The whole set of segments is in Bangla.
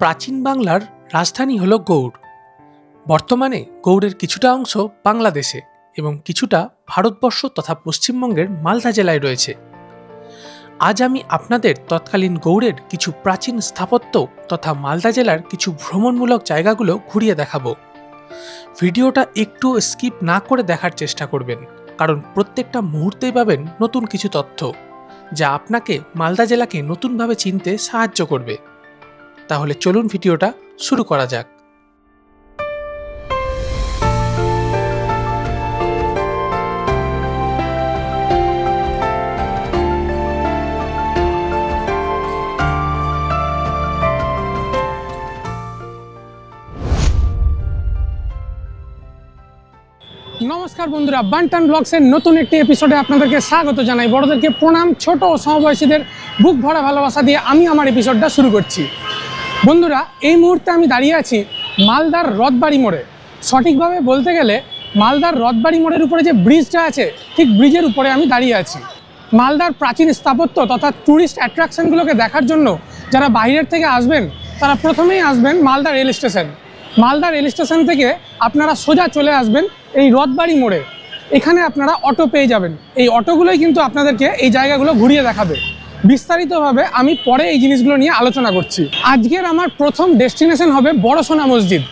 প্রাচীন বাংলার রাজধানী হল গৌড়। বর্তমানে গৌড়ের কিছুটা অংশ বাংলাদেশে এবং কিছুটা ভারতবর্ষ তথা পশ্চিমবঙ্গের মালদা জেলায় রয়েছে। আজ আমি আপনাদের তৎকালীন গৌড়ের কিছু প্রাচীন স্থাপত্য তথা মালদা জেলার কিছু ভ্রমণমূলক জায়গাগুলো ঘুরিয়ে দেখাবো। ভিডিওটা একটু স্কিপ না করে দেখার চেষ্টা করবেন, কারণ প্রত্যেকটা মুহূর্তেই পাবেন নতুন কিছু তথ্য যা আপনাকে মালদা জেলাকে নতুনভাবে চিনতে সাহায্য করবে। তাহলে চলুন ভিডিওটা শুরু করা যাক। নমস্কার বন্ধুরা, বান্টান ব্লগসের নতুন একটি এপিসোডে আপনাদেরকে স্বাগত জানাই। বড়দেরকে প্রণাম, ছোট ও সমবয়সীদের বুক ভরা ভালোবাসা দিয়ে আমি আমার এপিসোডটা শুরু করছি। বন্ধুরা, এই মুহূর্তে আমি দাঁড়িয়ে আছি মালদার রথবাড়ি মোড়ে। সঠিকভাবে বলতে গেলে মালদার রথবাড়ি মোড়ের উপরে যে ব্রিজটা আছে, ঠিক ব্রিজের উপরে আমি দাঁড়িয়ে আছি। মালদার প্রাচীন স্থাপত্য তথা ট্যুরিস্ট অ্যাট্রাকশনগুলোকে দেখার জন্য যারা বাইরের থেকে আসবেন তারা প্রথমেই আসবেন Malda rail station. Malda rail station থেকে আপনারা সোজা চলে আসবেন এই রথবাড়ি মোড়ে। এখানে আপনারা অটো পেয়ে যাবেন। এই অটোগুলোই কিন্তু আপনাদেরকে এই জায়গাগুলো ঘুরিয়ে দেখাবে। বিস্তারিতভাবে আমি পরে এই জিনিসগুলো নিয়ে আলোচনা করছি। আজকের আমার প্রথম ডেস্টিনেশন হবে বড়সোনা মসজিদ।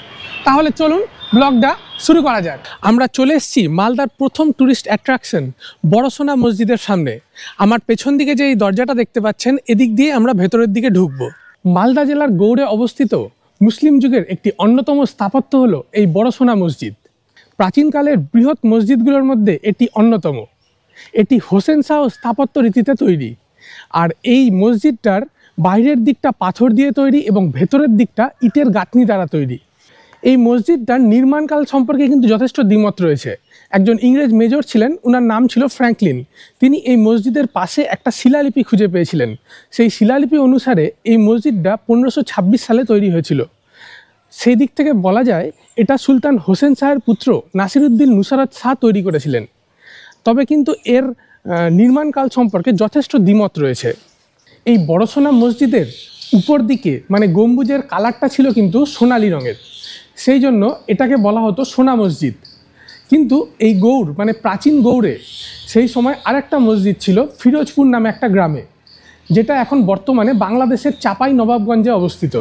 তাহলে চলুন ব্লগটা শুরু করা যাক। আমরা চলে এসেছি মালদার প্রথম ট্যুরিস্ট অ্যাট্রাকশন বড়সোনা মসজিদের সামনে। আমার পেছন দিকে যে এই দরজাটা দেখতে পাচ্ছেন, এদিক দিয়ে আমরা ভেতরের দিকে ঢুকবো। মালদা জেলার গৌড়ে অবস্থিত মুসলিম যুগের একটি অন্যতম স্থাপত্য হলো এই বড়সোনা মসজিদ। প্রাচীনকালের বৃহৎ মসজিদগুলোর মধ্যে এটি অন্যতম। এটি হোসেন শাহ স্থাপত্য রীতিতে তৈরি। আর এই মসজিদটার বাইরের দিকটা পাথর দিয়ে তৈরি এবং ভেতরের দিকটা ইটের গাঁথনি দ্বারা তৈরি। এই মসজিদটার নির্মাণকাল সম্পর্কে কিন্তু যথেষ্ট দ্বিমত রয়েছে। একজন ইংরেজ মেজর ছিলেন, ওনার নাম ছিল ফ্র্যাঙ্কলিন। তিনি এই মসজিদের পাশে একটা শিলালিপি খুঁজে পেয়েছিলেন। সেই শিলালিপি অনুসারে এই মসজিদটা 1526 সালে তৈরি হয়েছিল। সেই দিক থেকে বলা যায় এটা সুলতান হোসেন শাহের পুত্র নাসিরউদ্দিন নুসরাত শাহ তৈরি করেছিলেন। তবে কিন্তু এর নির্মাণকাল সম্পর্কে যথেষ্ট দ্বিমত রয়েছে। এই বড়সোনা মসজিদের উপর দিকে মানে গম্বুজের কালারটা ছিল কিন্তু সোনালি রঙের, সেই জন্য এটাকে বলা হতো সোনা মসজিদ। কিন্তু এই গৌড় মানে প্রাচীন গৌড়ে সেই সময় আরেকটা মসজিদ ছিল ফিরোজপুর নামে একটা গ্রামে, যেটা এখন বর্তমানে বাংলাদেশের চাপাই নবাবগঞ্জে অবস্থিত।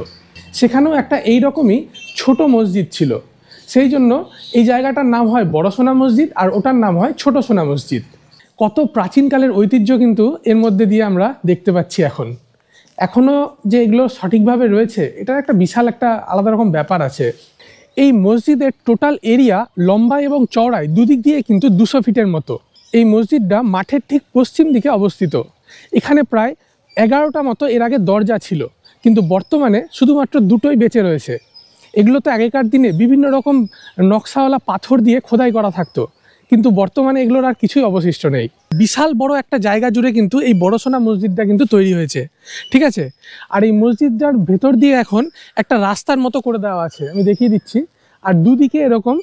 সেখানেও একটা এই রকমই ছোট মসজিদ ছিল, সেই জন্য এই জায়গাটার নাম হয় বড়সোনা মসজিদ আর ওটার নাম হয় ছোট সোনা মসজিদ। কত প্রাচীনকালের ঐতিহ্য কিন্তু এর মধ্যে দিয়ে আমরা দেখতে পাচ্ছি। এখনও যে এগুলো সঠিকভাবে রয়েছে, এটার একটা বিশাল একটা আলাদা রকম ব্যাপার আছে। এই মসজিদের টোটাল এরিয়া লম্বায় এবং চওড়ায় দুদিক দিয়ে কিন্তু 200 ফিটের মতো। এই মসজিদটা মাঠের ঠিক পশ্চিম দিকে অবস্থিত। এখানে প্রায় 11টা মতো এর আগে দরজা ছিল, কিন্তু বর্তমানে শুধুমাত্র 2টোই বেঁচে রয়েছে। এগুলো তো আগেকার দিনে বিভিন্ন রকম নকশাওয়ালা পাথর দিয়ে খোদাই করা থাকতো, কিন্তু বর্তমানে এগুলোর আর কিছুই অবশিষ্ট নেই। বিশাল বড় একটা জায়গা জুড়ে কিন্তু এই বড়সোনা মসজিদটা কিন্তু তৈরি হয়েছে, ঠিক আছে। আর এই মসজিদটার ভেতর দিয়ে এখন একটা রাস্তার মতো করে দেওয়া আছে, আমি দেখিয়ে দিচ্ছি। আর দুদিকে এরকম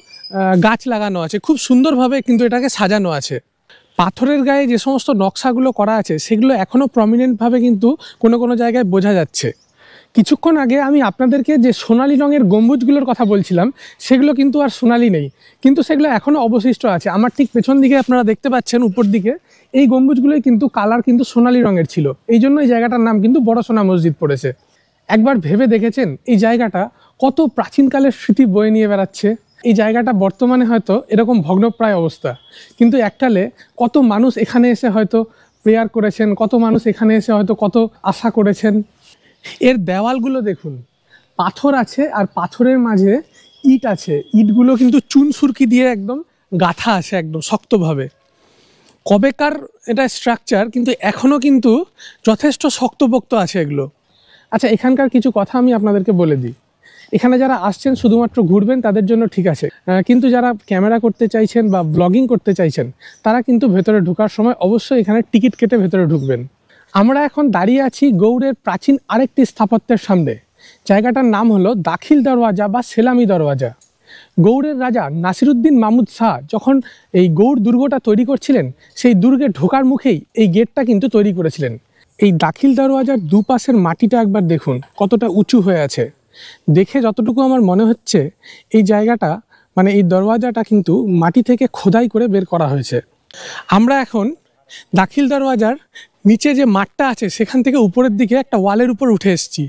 গাছ লাগানো আছে, খুব সুন্দরভাবে কিন্তু এটাকে সাজানো আছে। পাথরের গায়ে যে সমস্ত নকশাগুলো করা আছে সেগুলো এখনও প্রমিনেন্টভাবে কিন্তু কোনো কোনো জায়গায় বোঝা যাচ্ছে। কিছুক্ষণ আগে আমি আপনাদেরকে যে সোনালি রঙের গম্বুজগুলোর কথা বলছিলাম, সেগুলো কিন্তু আর সোনালি নেই, কিন্তু সেগুলো এখনও অবশিষ্ট আছে। আমার ঠিক পেছন দিকে আপনারা দেখতে পাচ্ছেন উপর দিকে এই গম্বুজগুলোই কিন্তু কালার কিন্তু সোনালি রঙের ছিল, এই জন্য এই জায়গাটার নাম কিন্তু বড়সোনা মসজিদ পড়েছে। একবার ভেবে দেখেছেন এই জায়গাটা কত প্রাচীনকালের স্মৃতি বয়ে নিয়ে বেড়াচ্ছে? এই জায়গাটা বর্তমানে হয়তো এরকম ভগ্নপ্রায় অবস্থা, কিন্তু এককালে কত মানুষ এখানে এসে হয়তো প্রেয়ার করেছেন, কত মানুষ এখানে এসে হয়তো কত আশা করেছেন। এর দেওয়ালগুলো দেখুন, পাথর আছে আর পাথরের মাঝে ইট আছে। ইটগুলো কিন্তু চুন সুরকি দিয়ে একদম গাঁথা আছে একদম শক্তভাবে। কবেকার এটা স্ট্রাকচার, কিন্তু এখনও কিন্তু যথেষ্ট শক্তপোক্ত আছে এগুলো। আচ্ছা, এখানকার কিছু কথা আমি আপনাদেরকে বলে দিই। এখানে যারা আসছেন শুধুমাত্র ঘুরবেন তাদের জন্য ঠিক আছে, কিন্তু যারা ক্যামেরা করতে চাইছেন বা ব্লগিং করতে চাইছেন তারা কিন্তু ভেতরে ঢোকার সময় অবশ্যই এখানে টিকিট কেটে ভেতরে ঢুকবেন। আমরা এখন দাঁড়িয়ে আছি গৌড়ের প্রাচীন আরেকটি স্থাপত্যের সামনে। জায়গাটার নাম হলো দাখিল দরওয়াজা বা সেলামি দরওয়াজা। গৌড়ের রাজা নাসিরউদ্দিন মাহমুদ শাহ যখন এই গৌড় দুর্গটা তৈরি করছিলেন, সেই দুর্গে ঢোকার মুখেই এই গেটটা কিন্তু তৈরি করেছিলেন। এই দাখিল দরওয়াজার দুপাশের মাটিটা একবার দেখুন কতটা উঁচু হয়ে আছে। দেখে যতটুকু আমার মনে হচ্ছে এই জায়গাটা মানে এই দরওয়াজাটা কিন্তু মাটি থেকে খোদাই করে বের করা হয়েছে। আমরা এখন দাখিল দরওয়াজার নিচে যে মাঠটা আছে সেখান থেকে উপরের দিকে একটা ওয়ালের উপর উঠে এসেছি।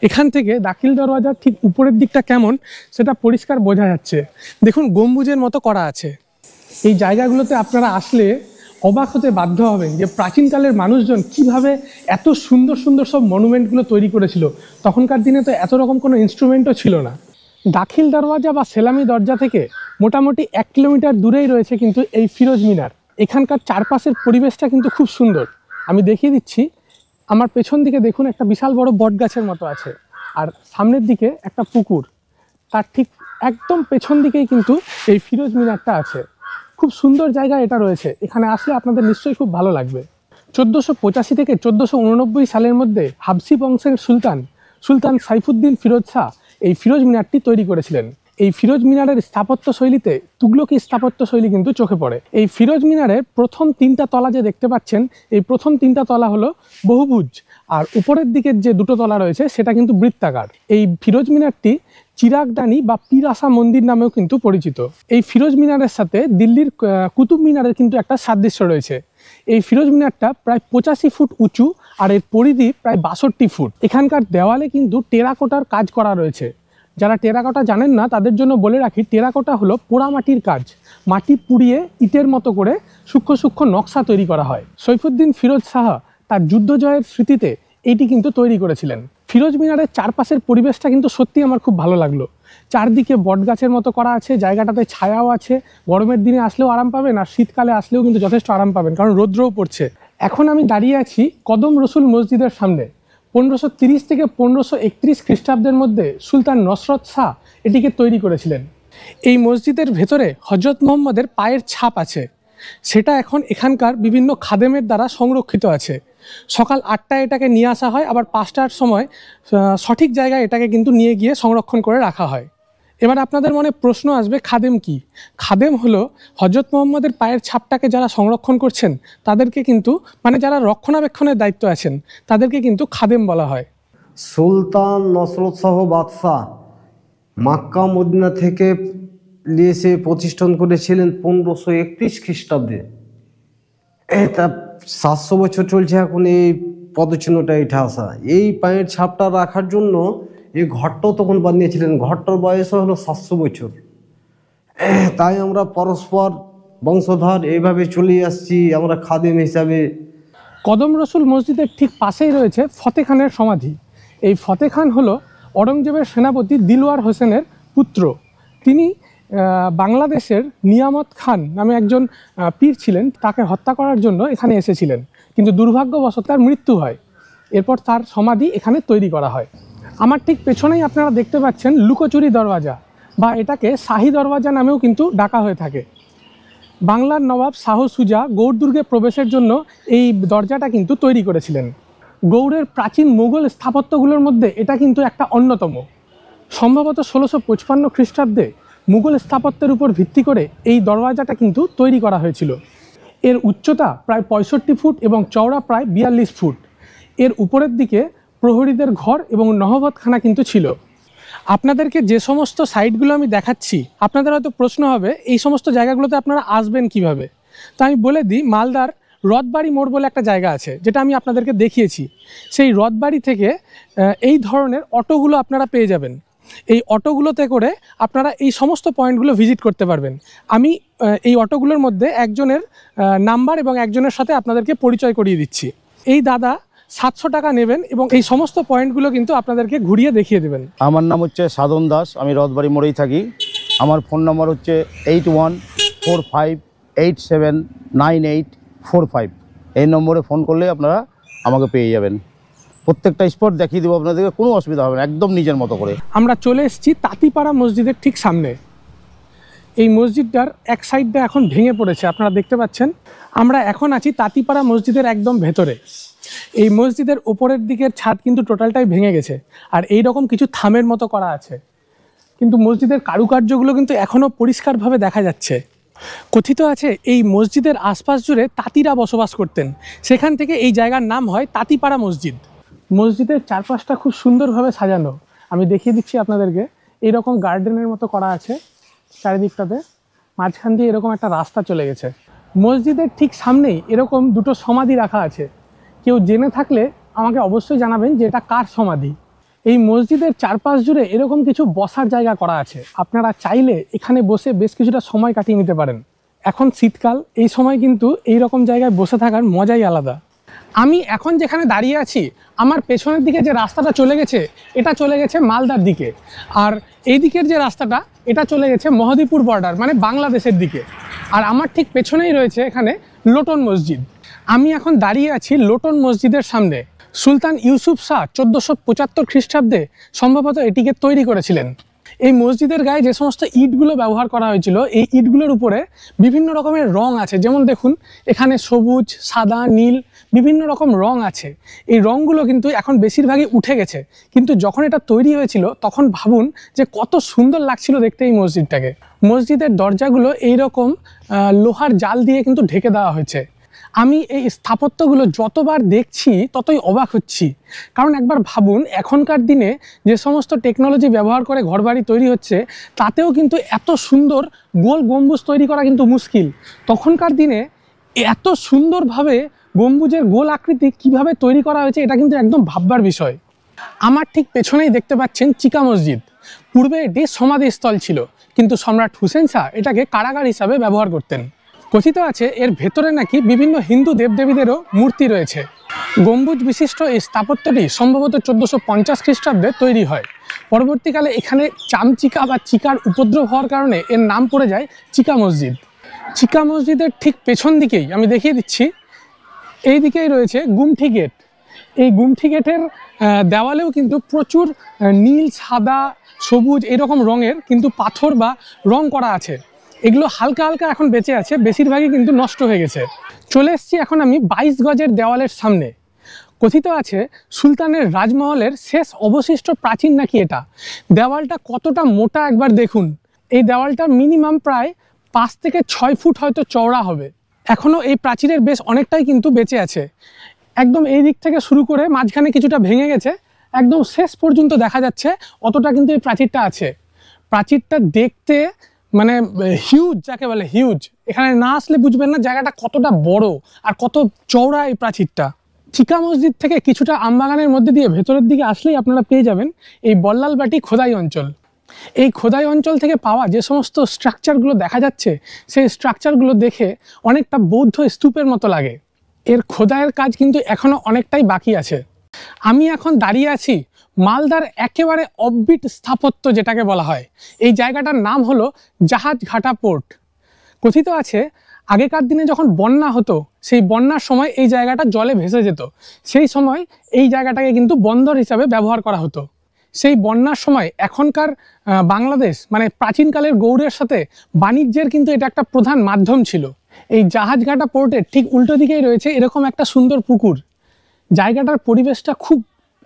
এখান থেকে দাখিল দরওয়াজার ঠিক উপরের দিকটা কেমন সেটা পরিষ্কার বোঝা যাচ্ছে। দেখুন গম্বুজের মতো করা আছে। এই জায়গাগুলোতে আপনারা আসলে অবাক হতে বাধ্য হবেন যে প্রাচীনকালের মানুষজন কিভাবে এত সুন্দর সুন্দর সব মনুমেন্টগুলো তৈরি করেছিল। তখনকার দিনে তো এত রকম কোনো ইনস্ট্রুমেন্টও ছিল না। দাখিল দরওয়াজা বা সেলামি দরজা থেকে মোটামুটি 1 কিলোমিটার দূরেই রয়েছে কিন্তু এই ফিরোজ মিনার। এখানকার চারপাশের পরিবেশটা কিন্তু খুব সুন্দর। আমি দেখিয়ে দিচ্ছি, আমার পেছন দিকে দেখুন একটা বিশাল বড় বট গাছের মতো আছে, আর সামনের দিকে একটা পুকুর, তার ঠিক একদম পেছন দিকেই কিন্তু এই ফিরোজ মিনারটা আছে। খুব সুন্দর জায়গা এটা রয়েছে, এখানে আসলে আপনাদের নিশ্চয়ই খুব ভালো লাগবে। 1485 থেকে 1489 সালের মধ্যে হাবসি বংশের সুলতান সাইফুদ্দিন ফিরোজ শাহ এই ফিরোজ মিনারটি তৈরি করেছিলেন। এই ফিরোজ মিনারের স্থাপত্য শৈলীতে তুগলকি স্থাপত্য শৈলী কিন্তু চোখে পড়ে। এই ফিরোজ মিনারের প্রথম 3টা তলা যে দেখতে পাচ্ছেন, এই প্রথম 3টা তলা হলো বহুভুজ, আর উপরের দিকের যে 2টো তলা রয়েছে সেটা কিন্তু বৃত্তাকার। এই ফিরোজ মিনারটি চিরাগদানি বা পীর আসা মন্দির নামেও কিন্তু পরিচিত। এই ফিরোজ মিনারের সাথে দিল্লির কুতুব মিনারের কিন্তু একটা সাদৃশ্য রয়েছে। এই ফিরোজ মিনারটা প্রায় 85 ফুট উঁচু আর এর পরিধি প্রায় 62 ফুট। এখানকার দেওয়ালে কিন্তু টেরাকোটার কাজ করা রয়েছে। যারা টেরাকোটা জানেন না তাদের জন্য বলে রাখি, টেরাকোটা হলো পোড়ামাটির কাজ। মাটি পুড়িয়ে ইটের মতো করে সূক্ষ্ম সূক্ষ্ম নকশা তৈরি করা হয়। সৈফুদ্দিন ফিরোজ শাহ তার যুদ্ধ জয়ের স্মৃতিতে এটি কিন্তু তৈরি করেছিলেন। ফিরোজ মিনারের চারপাশের পরিবেশটা কিন্তু সত্যি আমার খুব ভালো লাগলো। চারদিকে বট গাছের মতো করা আছে, জায়গাটাতে ছায়াও আছে। গরমের দিনে আসলেও আরাম পাবেন, আর শীতকালে আসলেও কিন্তু যথেষ্ট আরাম পাবেন, কারণ রৌদ্রও পড়ছে। এখন আমি দাঁড়িয়ে আছি কদম রসুল মসজিদের সামনে। 1530 থেকে 1531 খ্রিস্টাব্দের মধ্যে সুলতান নসরত শাহ এটিকে তৈরি করেছিলেন। এই মসজিদের ভেতরে হজরত মোহাম্মদের পায়ের ছাপ আছে, সেটা এখন এখানকার বিভিন্ন খাদেমের দ্বারা সংরক্ষিত আছে। সকাল 8টায় এটাকে নিয়ে আসা হয়, আবার 5টার সময় সঠিক জায়গায় এটাকে কিন্তু নিয়ে গিয়ে সংরক্ষণ করে রাখা হয়। এবার আপনাদের মনে প্রশ্ন আসবে, খাদেম কি? খাদেম হলো হজরত মোহাম্মদের পায়ের ছাপটাকে যারা সংরক্ষণ করছেন তাদেরকে কিন্তু মানে যারা রক্ষণাবেক্ষণের দায়িত্ব আছেন তাদেরকে কিন্তু খাদেম বলা হয়। সুলতান নসরত শাহ বাদশাহ মক্কা মদিনা থেকে নিয়ে এসে প্রতিষ্ঠান করেছিলেন 1531 খ্রিস্টাব্দে। এটা 700 বছর চলছে এখন এই পদচিহ্নটা এটা আসা। এই পায়ের ছাপটা রাখার জন্য এই ঘরটাও তখন বানিয়েছিলেন। ঘরটার বয়স হলো 700 বছর। তাই আমরা পরস্পর বংশধর এইভাবে চলে আসছি আমরা খাদেম হিসাবে। কদম রসুল মসজিদের ঠিক পাশেই রয়েছে ফতে খানের সমাধি। এই ফতে খান হলো অরঙ্গজেবের সেনাপতি দিলওয়ার হোসেনের পুত্র। তিনি বাংলাদেশের নিয়ামত খান নামে একজন পীর ছিলেন, তাকে হত্যা করার জন্য এখানে এসেছিলেন, কিন্তু দুর্ভাগ্যবশত তার মৃত্যু হয়। এরপর তার সমাধি এখানে তৈরি করা হয়। আমার ঠিক পেছনেই আপনারা দেখতে পাচ্ছেন লুকোচুরি দরওয়াজা, বা এটাকে শাহী দরওয়াজা নামেও কিন্তু ডাকা হয়ে থাকে। বাংলার নবাব শাহ সুজা গৌড় দুর্গে প্রবেশের জন্য এই দরজাটা কিন্তু তৈরি করেছিলেন। গৌড়ের প্রাচীন মুঘল স্থাপত্যগুলোর মধ্যে এটা কিন্তু একটা অন্যতম। সম্ভবত 1655 খ্রিস্টাব্দে মুঘল স্থাপত্যের উপর ভিত্তি করে এই দরওয়াজাটা কিন্তু তৈরি করা হয়েছিল। এর উচ্চতা প্রায় 65 ফুট এবং চওড়া প্রায় 42 ফুট। এর উপরের দিকে প্রহরীদের ঘর এবং নহবতখানা কিন্তু ছিল। আপনাদেরকে যে সমস্ত সাইটগুলো আমি দেখাচ্ছি, আপনাদের হয়তো প্রশ্ন হবে এই সমস্ত জায়গাগুলোতে আপনারা আসবেন কিভাবে। তো আমি বলে দিই, মালদার রথবাড়ি মোড় বলে একটা জায়গা আছে, যেটা আমি আপনাদেরকে দেখিয়েছি। সেই রথবাড়ি থেকে এই ধরনের অটোগুলো আপনারা পেয়ে যাবেন। এই অটোগুলোতে করে আপনারা এই সমস্ত পয়েন্টগুলো ভিজিট করতে পারবেন। আমি এই অটোগুলোর মধ্যে একজনের নাম্বার এবং একজনের সাথে আপনাদেরকে পরিচয় করিয়ে দিচ্ছি। এই দাদা 700 টাকা নেবেন এবং এই সমস্ত পয়েন্টগুলো কিন্তু আপনাদেরকে ঘুরিয়ে দেখিয়ে দেবেন। আমার নাম হচ্ছে সাধন দাস, আমি রথবাড়ি মোড়েই থাকি। আমার ফোন নম্বর হচ্ছে 8145879845। এই নম্বরে ফোন করলে আপনারা আমাকে পেয়ে যাবেন। প্রত্যেকটা স্পট দেখিয়ে দেবো আপনাদেরকে, কোনো অসুবিধা হবে না, একদম নিজের মতো করে। আমরা চলে এসেছি তাঁতিপাড়া মসজিদের ঠিক সামনে। এই মসজিদটার এক সাইডটা এখন ভেঙে পড়েছে, আপনারা দেখতে পাচ্ছেন। আমরা এখন আছি তাঁতিপাড়া মসজিদের একদম ভেতরে। এই মসজিদের উপরের দিকের ছাদ কিন্তু টোটালটাই ভেঙে গেছে, আর এই রকম কিছু থামের মতো করা আছে, কিন্তু মসজিদের কারুকার্যগুলো কিন্তু এখনও পরিষ্কারভাবে দেখা যাচ্ছে। কথিত আছে এই মসজিদের আশপাশ জুড়ে তাঁতিরা বসবাস করতেন, সেখান থেকে এই জায়গার নাম হয় তাঁতিপাড়া মসজিদ। মসজিদের চারপাশটা খুব সুন্দরভাবে সাজানো, আমি দেখিয়ে দিচ্ছি আপনাদেরকে। এইরকম গার্ডেনের মতো করা আছে চারিদিকটাতে, মাঝখান দিয়ে এরকম একটা রাস্তা চলে গেছে। মসজিদের ঠিক সামনেই এরকম দুটো সমাধি রাখা আছে। কেউ জেনে থাকলে আমাকে অবশ্যই জানাবেন যে এটা কার সমাধি। এই মসজিদের চারপাশ জুড়ে এরকম কিছু বসার জায়গা করা আছে, আপনারা চাইলে এখানে বসে বেশ কিছুটা সময় কাটিয়ে নিতে পারেন। এখন শীতকাল, এই সময় কিন্তু এই রকম জায়গায় বসে থাকার মজাই আলাদা। আমি এখন যেখানে দাঁড়িয়ে আছি, আমার পেছনের দিকে যে রাস্তাটা চলে গেছে এটা চলে গেছে মালদার দিকে, আর এই দিকের যে রাস্তাটা এটা চলে গেছে মহদীপুর বর্ডার মানে বাংলাদেশের দিকে। আর আমার ঠিক পেছনেই রয়েছে এখানে লোটন মসজিদ। আমি এখন দাঁড়িয়ে আছি লোটন মসজিদের সামনে। সুলতান ইউসুফ শাহ 1475 খ্রিস্টাব্দে সম্ভবত এটিকে তৈরি করেছিলেন। এই মসজিদের গায়ে যে সমস্ত ইটগুলো ব্যবহার করা হয়েছিল, এই ইটগুলোর উপরে বিভিন্ন রকমের রং আছে। যেমন দেখুন এখানে সবুজ, সাদা, নীল বিভিন্ন রকম রং আছে। এই রংগুলো কিন্তু এখন বেশিরভাগই উঠে গেছে, কিন্তু যখন এটা তৈরি হয়েছিল তখন ভাবুন যে কত সুন্দর লাগছিল দেখতে এই মসজিদটাকে। মসজিদের দরজাগুলো এইরকম লোহার জাল দিয়ে কিন্তু ঢেকে দেওয়া হয়েছে। আমি এই স্থাপত্যগুলো যতবার দেখছি ততই অবাক হচ্ছি, কারণ একবার ভাবুন এখনকার দিনে যে সমস্ত টেকনোলজি ব্যবহার করে ঘরবাড়ি তৈরি হচ্ছে তাতেও কিন্তু এত সুন্দর গোল গম্বুজ তৈরি করা কিন্তু মুশকিল। তখনকার দিনে এত সুন্দরভাবে গম্বুজের গোল আকৃতি কিভাবে তৈরি করা হয়েছে এটা কিন্তু একদম ভাববার বিষয়। আমার ঠিক পেছনেই দেখতে পাচ্ছেন চিকা মসজিদ। পূর্বে এটি সমাধিস্থল ছিল, কিন্তু সম্রাট হুসেন শাহ এটাকে কারাগার হিসাবে ব্যবহার করতেন। কথিত আছে এর ভেতরে নাকি বিভিন্ন হিন্দু দেবদেবীদেরও মূর্তি রয়েছে। গম্বুজ বিশিষ্ট এই স্থাপত্যটি সম্ভবত 1450 খ্রিস্টাব্দে তৈরি হয়। পরবর্তীকালে এখানে চামচিকা বা চিকার উপদ্রব হওয়ার কারণে এর নাম পড়ে যায় চিকা মসজিদ। চিকা মসজিদের ঠিক পেছন দিকেই আমি দেখিয়ে দিচ্ছি, এই দিকেই রয়েছে গুমঠি গেট। এই গুমঠি গেটের দেওয়ালেও কিন্তু প্রচুর নীল, সাদা, সবুজ এরকম রঙের কিন্তু পাথর বা রং করা আছে। এগুলো হালকা হালকা এখন বেঁচে আছে, বেশিরভাগই কিন্তু নষ্ট হয়ে গেছে। চলে এসেছি এখন আমি 22 গজের দেওয়ালের সামনে। কথিত আছে সুলতানের রাজমহলের শেষ অবশিষ্ট প্রাচীর নাকি এটা। দেওয়ালটা কতটা মোটা একবার দেখুন। এই দেওয়ালটা মিনিমাম প্রায় 5 থেকে 6 ফুট হয়তো চওড়া হবে। এখনও এই প্রাচীরের বেশ অনেকটাই কিন্তু বেঁচে আছে। একদম এই দিক থেকে শুরু করে মাঝখানে কিছুটা ভেঙে গেছে, একদম শেষ পর্যন্ত দেখা যাচ্ছে অতটা কিন্তু এই প্রাচীরটা আছে। প্রাচীরটা দেখতে মানে হিউজ, যাকে বলে হিউজ। এখানে না আসলে বুঝবেন না জায়গাটা কতটা বড় আর কত চওড়া এই প্রাচীরটা। চিকা মসজিদ থেকে কিছুটা আমবাগানের মধ্যে দিয়ে ভেতরের দিকে আসলেই আপনারা পেয়ে যাবেন এই বল্লালবাটি খোদাই অঞ্চল। এই খোদাই অঞ্চল থেকে পাওয়া যে সমস্ত স্ট্রাকচারগুলো দেখা যাচ্ছে, সেই স্ট্রাকচারগুলো দেখে অনেকটা বৌদ্ধ স্তূপের মতো লাগে। এর খোদাইয়ের কাজ কিন্তু এখনও অনেকটাই বাকি আছে। আমি এখন দাঁড়িয়ে আছি মালদার একেবারে অফবিট স্থাপত্য যেটাকে বলা হয়। এই জায়গাটার নাম হলো জাহাজঘাটা পোর্ট। কথিত আছে আগেকার দিনে যখন বন্যা হতো, সেই বন্যার সময় এই জায়গাটা জলে ভেসে যেত। সেই সময় এই জায়গাটাকে কিন্তু বন্দর হিসাবে ব্যবহার করা হতো। সেই বন্যার সময় এখনকার বাংলাদেশ মানে প্রাচীনকালের গৌড়ের সাথে বাণিজ্যের কিন্তু এটা একটা প্রধান মাধ্যম ছিল। এই জাহাজঘাটা পোর্টের ঠিক উল্টো দিকেই রয়েছে এরকম একটা সুন্দর পুকুর। জায়গাটার পরিবেশটা খুব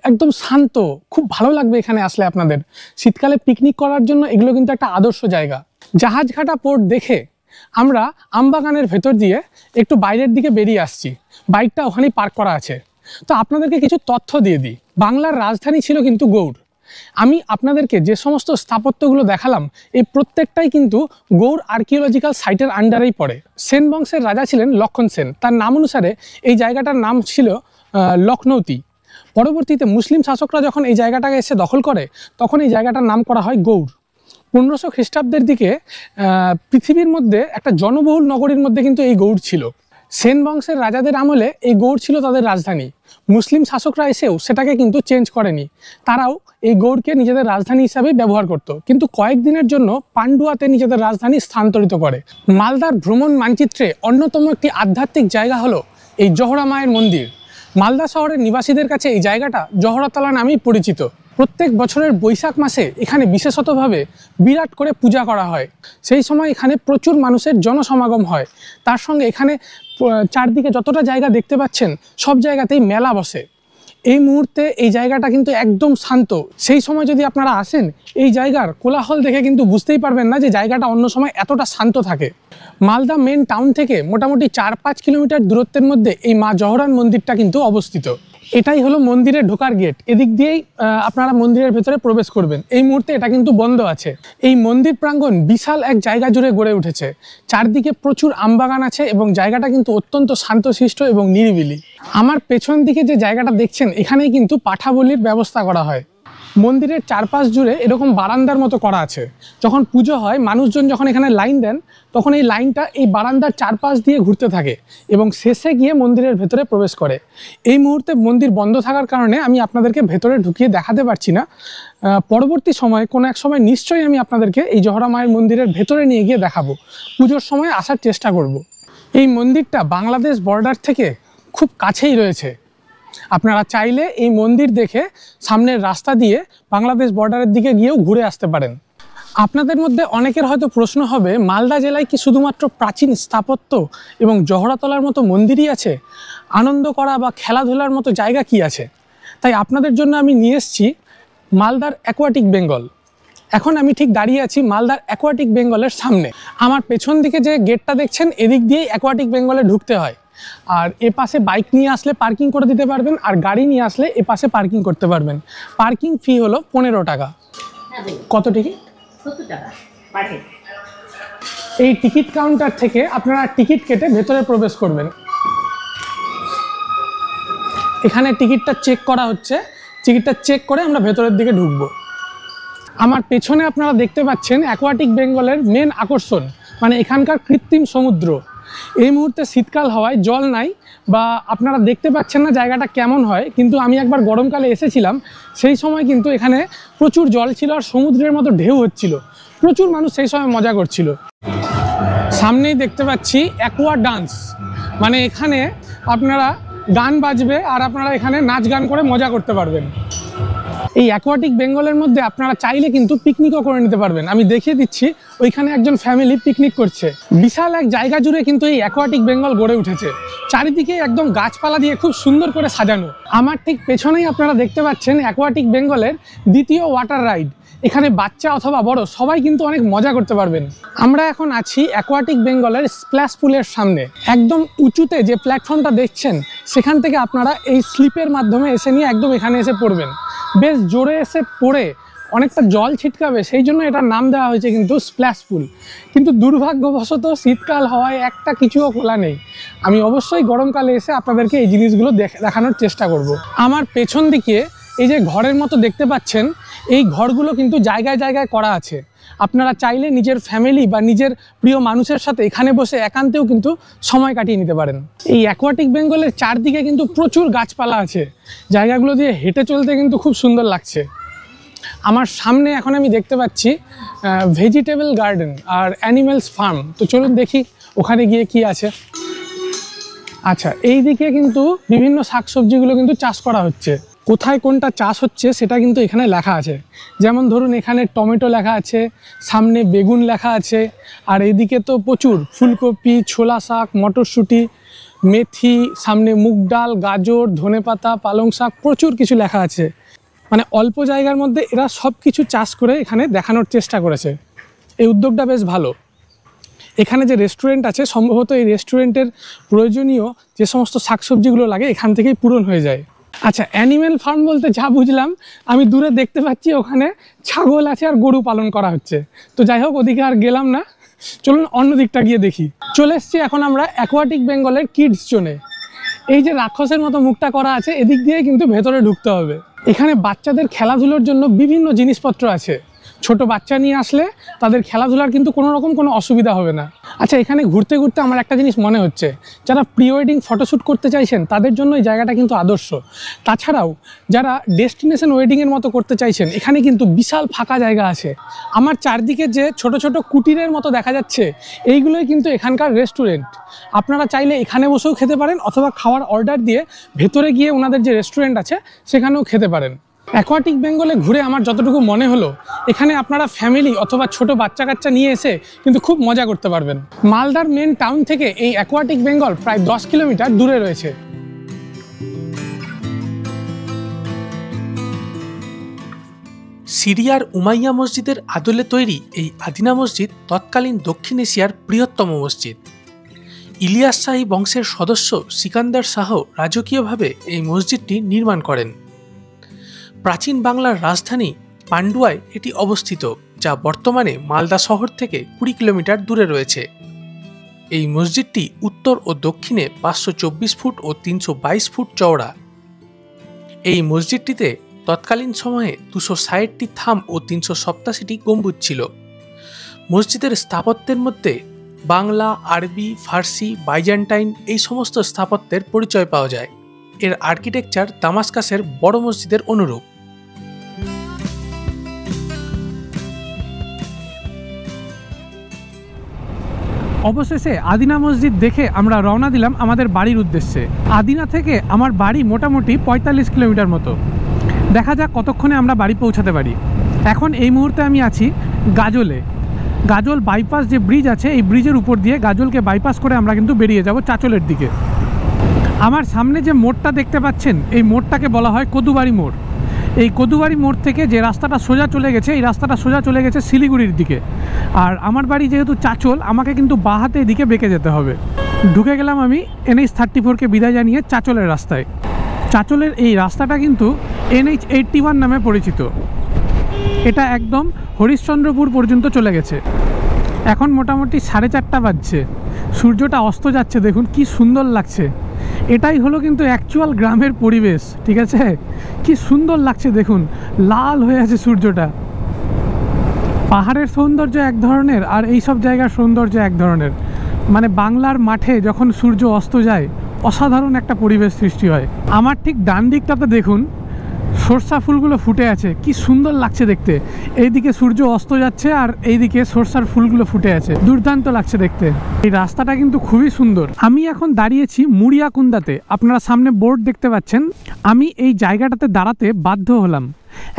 একদম শান্ত, খুব ভালো লাগবে এখানে আসলে আপনাদের। শীতকালে পিকনিক করার জন্য এগুলো কিন্তু একটা আদর্শ জায়গা। জাহাজঘাটা পোর্ট দেখে আমরা আমবাগানের ভেতর দিয়ে একটু বাইরের দিকে বেরিয়ে আসছি। বাইকটা ওখানেই পার্ক করা আছে। তো আপনাদেরকে কিছু তথ্য দিয়ে দিই। বাংলার রাজধানী ছিল কিন্তু গৌড়। আমি আপনাদেরকে যে সমস্ত স্থাপত্যগুলো দেখালাম এই প্রত্যেকটাই কিন্তু গৌড় আর্কিওলজিক্যাল সাইটের আন্ডারেই পড়ে। সেন বংশের রাজা ছিলেন লক্ষণ সেন। তার নাম অনুসারে এই জায়গাটার নাম ছিল লখনৌতি। পরবর্তীতে মুসলিম শাসকরা যখন এই জায়গাটাকে এসে দখল করে তখন এই জায়গাটার নাম করা হয় গৌড়। 1500 খ্রিস্টাব্দের দিকে পৃথিবীর মধ্যে একটা জনবহুল নগরীর মধ্যে কিন্তু এই গৌড় ছিল। সেন বংশের রাজাদের আমলে এই গৌড় ছিল তাদের রাজধানী। মুসলিম শাসকরা এসেও সেটাকে কিন্তু চেঞ্জ করেনি। তারাও এই গৌড়কে নিজেদের রাজধানী হিসাবে ব্যবহার করত, কিন্তু কয়েকদিনের জন্য পান্ডুয়াতে নিজেদের রাজধানী স্থানান্তরিত করে। মালদার ভ্রমণ মানচিত্রে অন্যতম একটি আধ্যাত্মিক জায়গা হলো এই জহরা মায়ের মন্দির। মালদা শহরের নিবাসীদের কাছে এই জায়গাটা জহরাতলা নামেই পরিচিত। প্রত্যেক বছরের বৈশাখ মাসে এখানে বিশেষতভাবে বিরাট করে পূজা করা হয়। সেই সময় এখানে প্রচুর মানুষের জনসমাগম হয়। তার সঙ্গে এখানে চারদিকে যতটা জায়গা দেখতে পাচ্ছেন সব জায়গাতেই মেলা বসে। এই মুহূর্তে এই জায়গাটা কিন্তু একদম শান্ত। সেই সময় যদি আপনারা আসেন এই জায়গার কোলাহল দেখে কিন্তু বুঝতেই পারবেন না যে জায়গাটা অন্য সময় এতটা শান্ত থাকে। মালদা মেন টাউন থেকে মোটামুটি 4-5 কিলোমিটার দূরত্বের মধ্যে এই মা জহরার মন্দিরটা কিন্তু অবস্থিত। এটাই হলো মন্দিরে ঢোকার গেট। এদিক দিয়েই আপনারা মন্দিরের ভেতরে প্রবেশ করবেন। এই মুহূর্তে এটা কিন্তু বন্ধ আছে। এই মন্দির প্রাঙ্গণ বিশাল এক জায়গা জুড়ে গড়ে উঠেছে। চারদিকে প্রচুর আমবাগান আছে এবং জায়গাটা কিন্তু অত্যন্ত শান্তশিষ্ট এবং নিরিবিলি। আমার পেছন দিকে যে জায়গাটা দেখছেন, এখানেই কিন্তু পাঠা বলির ব্যবস্থা করা হয়। মন্দিরের চারপাশ জুড়ে এরকম বারান্দার মতো করা আছে। যখন পুজো হয়, মানুষজন যখন এখানে লাইন দেন, তখন এই লাইনটা এই বারান্দার চারপাশ দিয়ে ঘুরতে থাকে এবং শেষে গিয়ে মন্দিরের ভেতরে প্রবেশ করে। এই মুহূর্তে মন্দির বন্ধ থাকার কারণে আমি আপনাদেরকে ভেতরে ঢুকিয়ে দেখাতে পারছি না। পরবর্তী সময়ে কোনো এক সময় নিশ্চয়ই আমি আপনাদেরকে এই জহরা মায়ের মন্দিরের ভেতরে নিয়ে গিয়ে দেখাবো। পুজোর সময় আসার চেষ্টা করব। এই মন্দিরটা বাংলাদেশ বর্ডার থেকে খুব কাছেই রয়েছে। আপনারা চাইলে এই মন্দির দেখে সামনের রাস্তা দিয়ে বাংলাদেশ বর্ডারের দিকে গিয়েও ঘুরে আসতে পারেন। আপনাদের মধ্যে অনেকের হয়তো প্রশ্ন হবে, মালদা জেলায় কি শুধুমাত্র প্রাচীন স্থাপত্য এবং জহরাতলার মতো মন্দিরই আছে? আনন্দ করা বা খেলাধুলার মতো জায়গা কি আছে? তাই আপনাদের জন্য আমি নিয়ে এসেছি মালদার অ্যাকোয়াটিক বেঙ্গল। এখন আমি ঠিক দাঁড়িয়ে আছি মালদার অ্যাকোয়াটিক বেঙ্গলের সামনে। আমার পেছন দিকে যে গেটটা দেখছেন, এদিক দিয়েই অ্যাকোয়াটিক বেঙ্গলে ঢুকতে হয়। আর এ পাশে বাইক নিয়ে আসলে পার্কিং করে দিতে পারবেন, আর গাড়ি নিয়ে আসলে এ পাশে পার্কিং করতে পারবেন। পার্কিং ফি হলো 15 টাকা। কত টিকিট? 70 টাকা পার হেড। এই টিকিট কাউন্টার থেকে আপনারা টিকিট কেটে ভেতরে প্রবেশ করবেন। এখানে টিকিটটা চেক করা হচ্ছে। টিকিটটা চেক করে আমরা ভেতরের দিকে ঢুকবো। আমার পেছনে আপনারা দেখতে পাচ্ছেন অ্যাকোয়াটিক বেঙ্গলের মেন আকর্ষণ, মানে এখানকার কৃত্রিম সমুদ্র। এই মুহূর্তে শীতকাল হওয়ায় জল নাই, বা আপনারা দেখতে পাচ্ছেন না জায়গাটা কেমন হয়, কিন্তু আমি একবার গরমকালে এসেছিলাম, সেই সময় কিন্তু এখানে প্রচুর জল ছিল আর সমুদ্রের মতো ঢেউ হচ্ছিল। প্রচুর মানুষ সেই সময় মজা করছিল। সামনেই দেখতে পাচ্ছি অ্যাকোয়া ডান্স, মানে এখানে আপনারা গান বাজবে আর আপনারা এখানে নাচ গান করে মজা করতে পারবেন। এই অ্যাকোয়াটিক বেঙ্গলের মধ্যে আপনারা চাইলে কিন্তু পিকনিকও করে নিতে পারবেন। আমি দেখিয়ে দিচ্ছি, ওইখানে একজন ফ্যামিলি পিকনিক করছে। বিশাল এক জায়গা জুড়ে কিন্তু এই অ্যাকোয়াটিক বেঙ্গল গড়ে উঠেছে। চারিদিকে একদম গাছপালা দিয়ে খুব সুন্দর করে সাজানো। আমার ঠিক পেছনেই আপনারা দেখতে পাচ্ছেন অ্যাকোয়াটিক বেঙ্গলের দ্বিতীয় ওয়াটার রাইড। এখানে বাচ্চা অথবা বড় সবাই কিন্তু অনেক মজা করতে পারবেন। আমরা এখন আছি অ্যাকোয়াটিক বেঙ্গলের স্প্ল্যাশ পুলের সামনে। একদম উঁচুতে যে প্ল্যাটফর্মটা দেখছেন, সেখান থেকে আপনারা এই স্লিপের মাধ্যমে এসে নিয়ে একদম এখানে এসে পড়বেন। বেশ জোরে এসে পড়ে অনেকটা জল ছিটকাবে, সেই জন্য এটার নাম দেওয়া হয়েছে কিন্তু স্প্ল্যাশ পুল। কিন্তু দুর্ভাগ্যবশত শীতকাল হওয়ায় একটা কিছুও খোলা নেই। আমি অবশ্যই গরমকালে এসে আপনাদেরকে এই জিনিসগুলো দেখানোর চেষ্টা করব। আমার পেছন দিকে এই যে ঘরের মতো দেখতে পাচ্ছেন, এই ঘরগুলো কিন্তু জায়গায় জায়গায় করা আছে। আপনারা চাইলে নিজের ফ্যামিলি বা নিজের প্রিয় মানুষের সাথে এখানে বসে একান্তেও কিন্তু সময় কাটিয়ে নিতে পারেন। এই অ্যাকোয়াটিক বেঙ্গলের চারদিকে কিন্তু প্রচুর গাছপালা আছে। জায়গাগুলো দিয়ে হেঁটে চলতে কিন্তু খুব সুন্দর লাগছে। আমার সামনে এখন আমি দেখতে পাচ্ছি ভেজিটেবল গার্ডেন আর অ্যানিমেলস ফার্ম। তো চলুন দেখি ওখানে গিয়ে কি আছে। আচ্ছা, এই দিকে কিন্তু বিভিন্ন শাকসবজিগুলো কিন্তু চাষ করা হচ্ছে। কোথায় কোনটা চাষ হচ্ছে সেটা কিন্তু এখানে লেখা আছে। যেমন ধরুন, এখানে টমেটো লেখা আছে, সামনে বেগুন লেখা আছে, আর এদিকে তো প্রচুর ফুলকপি, ছোলা শাক, মটরশুঁটি, মেথি, সামনে মুগ ডাল, গাজর, ধনেপাতা, পালং শাক, প্রচুর কিছু লেখা আছে। মানে অল্প জায়গার মধ্যে এরা সব কিছু চাষ করে এখানে দেখানোর চেষ্টা করেছে। এই উদ্যোগটা বেশ ভালো। এখানে যে রেস্টুরেন্ট আছে, সম্ভবত এই রেস্টুরেন্টের প্রয়োজনীয় যে সমস্ত শাকসবজিগুলো লাগে এখান থেকেই পূরণ হয়ে যায়। আচ্ছা, অ্যানিমেল ফার্ম বলতে যা বুঝলাম, আমি দূরে দেখতে পাচ্ছি ওখানে ছাগল আছে আর গরু পালন করা হচ্ছে। তো যাই হোক, ওদিকে আর গেলাম না, চলুন অন্য দিকটা গিয়ে দেখি। চলে এসছি এখন আমরা অ্যাকোয়াটিক বেঙ্গলের কিডস জোনে। এই যে রাক্ষসের মতো মুখটা করা আছে, এদিক দিয়ে কিন্তু ভেতরে ঢুকতে হবে। এখানে বাচ্চাদের খেলাধুলার জন্য বিভিন্ন জিনিসপত্র আছে। ছোট বাচ্চা নিয়ে আসলে তাদের খেলাধুলার কিন্তু কোনো রকম কোনো অসুবিধা হবে না। আচ্ছা, এখানে ঘুরতে ঘুরতে আমার একটা জিনিস মনে হচ্ছে, যারা প্রি ওয়েডিং ফটোশ্যুট করতে চাইছেন তাদের জন্য এই জায়গাটা কিন্তু আদর্শ। তাছাড়াও যারা ডেস্টিনেশন ওয়েডিংয়ের মতো করতে চাইছেন, এখানে কিন্তু বিশাল ফাঁকা জায়গা আছে। আমার চারদিকে যে ছোট ছোট কুটিরের মতো দেখা যাচ্ছে, এইগুলোই কিন্তু এখানকার রেস্টুরেন্ট। আপনারা চাইলে এখানে বসেও খেতে পারেন, অথবা খাওয়ার অর্ডার দিয়ে ভেতরে গিয়ে ওনাদের যে রেস্টুরেন্ট আছে সেখানেও খেতে পারেন। অ্যাকোয়াটিক বেঙ্গলে ঘুরে আমার যতটুকু মনে হলো, এখানে আপনারা ফ্যামিলি অথবা ছোট বাচ্চা কাচ্চা নিয়ে এসে কিন্তু খুব মজা করতে পারবেন। মালদার মেন টাউন থেকে এই অ্যাকোয়াটিক বেঙ্গল প্রায় 10 কিলোমিটার দূরে রয়েছে। সিরিয়ার উমাইয়া মসজিদের আদলে তৈরি এই আদিনা মসজিদ তৎকালীন দক্ষিণ এশিয়ার বৃহত্তম মসজিদ। ইলিয়াস শাহী বংশের সদস্য সিকান্দার শাহ রাজকীয়ভাবে এই মসজিদটি নির্মাণ করেন। প্রাচীন বাংলার রাজধানী পান্ডুয়ায় এটি অবস্থিত, যা বর্তমানে মালদা শহর থেকে 20 কিলোমিটার দূরে রয়েছে। এই মসজিদটি উত্তর ও দক্ষিণে 524 ফুট ও 322 ফুট চওড়া। এই মসজিদটিতে তৎকালীন সময়ে 260টি থাম ও 387টি গম্বুজ ছিল। মসজিদের স্থাপত্যের মধ্যে বাংলা, আরবি, ফার্সি, বাইজেন্টাইন এই সমস্ত স্থাপত্যের পরিচয় পাওয়া যায়। এর আর্কিটেকচার দামাস্কাসের বড় মসজিদের অনুরূপ। অবশেষে আদিনা মসজিদ দেখে আমরা রওনা দিলাম আমাদের বাড়ির উদ্দেশ্যে। আদিনা থেকে আমার বাড়ি মোটামুটি 45 কিলোমিটার মতো। দেখা যাক কতক্ষণে আমরা বাড়ি পৌঁছাতে পারি। এখন এই মুহূর্তে আমি আছি গাজলে। গাজল বাইপাস যে ব্রিজ আছে, এই ব্রিজের উপর দিয়ে গাজলকে বাইপাস করে আমরা কিন্তু বেরিয়ে যাব চাচলের দিকে। আমার সামনে যে মোড়টা দেখতে পাচ্ছেন, এই মোড়টাকে বলা হয় কদুবাড়ি মোড়। এই কদুবাড়ি মোড় থেকে যে রাস্তাটা সোজা চলে গেছে, এই রাস্তাটা সোজা চলে গেছে শিলিগুড়ির দিকে। আর আমার বাড়ি যেহেতু চাচল, আমাকে কিন্তু বাঁ হাতে এদিকে বেঁকে যেতে হবে। ঢুকে গেলাম আমি NH 34কে বিদায় জানিয়ে চাচলের রাস্তায়। চাচলের এই রাস্তাটা কিন্তু NH 81 নামে পরিচিত। এটা একদম হরিশ্চন্দ্রপুর পর্যন্ত চলে গেছে। এখন মোটামুটি 4:30 বাজছে, সূর্যটা অস্ত যাচ্ছে, দেখুন কি সুন্দর লাগছে। এটাই হলো কিন্তু অ্যাকচুয়াল গ্রামের পরিবেশ, ঠিক আছে? কি সুন্দর লাগছে দেখুন, লাল হয়ে আছে সূর্যটা। পাহাড়ের সৌন্দর্য এক ধরনের আর এই সব জায়গার সৌন্দর্য এক ধরনের। মানে বাংলার মাঠে যখন সূর্য অস্ত যায়, অসাধারণ একটা পরিবেশ সৃষ্টি হয়। আমার ঠিক ডান দিকটাতে দেখুন সরষা ফুলগুলো ফুটে আছে, কি সুন্দর লাগছে দেখতে। এইদিকে সূর্য অস্ত যাচ্ছে আর এইদিকে সরষার ফুলগুলো ফুটে আছে, দুর্দান্ত লাগছে দেখতে। এই রাস্তাটা কিন্তু খুবই সুন্দর। আমি এখন দাঁড়িয়েছি মুড়িয়াকুন্দাতে, আপনারা সামনে বোর্ড দেখতে পাচ্ছেন। আমি এই জায়গাটাতে দাঁড়াতে বাধ্য হলাম।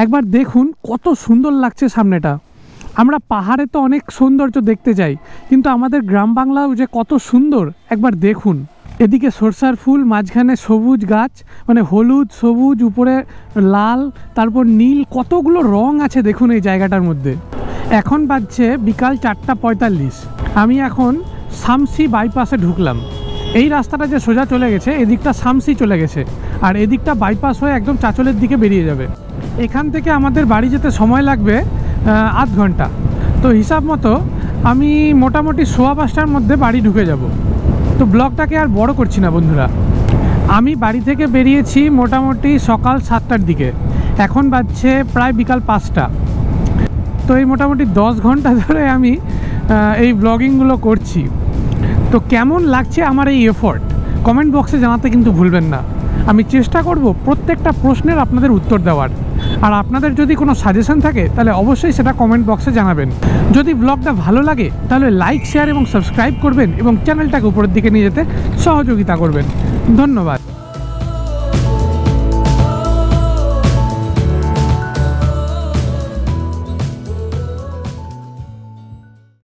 একবার দেখুন কত সুন্দর লাগছে সামনেটা। আমরা পাহাড়ে তো অনেক সৌন্দর্য দেখতে যাই, কিন্তু আমাদের গ্রাম বাংলাও যে কত সুন্দর একবার দেখুন। এদিকে সরষার ফুল, মাঝখানে সবুজ গাছ, মানে হলুদ, সবুজ, উপরে লাল, তারপর নীল, কতগুলো রং আছে দেখুন এই জায়গাটার মধ্যে। এখন বাজছে বিকাল 4:45। আমি এখন শামসি বাইপাসে ঢুকলাম। এই রাস্তাটা যে সোজা চলে গেছে, এদিকটা শামসি চলে গেছে, আর এদিকটা বাইপাস হয়ে একদম চাচলের দিকে বেরিয়ে যাবে। এখান থেকে আমাদের বাড়ি যেতে সময় লাগবে আধ ঘন্টা। তো হিসাব মতো আমি মোটামুটি 5:15টার মধ্যে বাড়ি ঢুকে যাব। তো ব্লগটাকে আর বড় করছি না বন্ধুরা। আমি বাড়ি থেকে বেরিয়েছি মোটামুটি সকাল 7টার দিকে, এখন বাজছে প্রায় বিকাল 5টা। তো এই মোটামুটি 10 ঘন্টা ধরে আমি এই ব্লগিংগুলো করছি। তো কেমন লাগছে আমার এই এফোর্ট কমেন্ট বক্সে জানাতে কিন্তু ভুলবেন না। আমি চেষ্টা করব প্রত্যেকটা প্রশ্নের আপনাদের উত্তর দেওয়ার। আর আপনাদের যদি কোনো সাজেশন থাকে তাহলে অবশ্যই সেটা কমেন্ট বক্সে জানাবেন। যদি ব্লগটা ভালো লাগে তাহলে লাইক, শেয়ার এবং সাবস্ক্রাইব করবেন এবং চ্যানেলটাকে উপরের দিকে নিয়ে যেতে সহযোগিতা করবেন। ধন্যবাদ।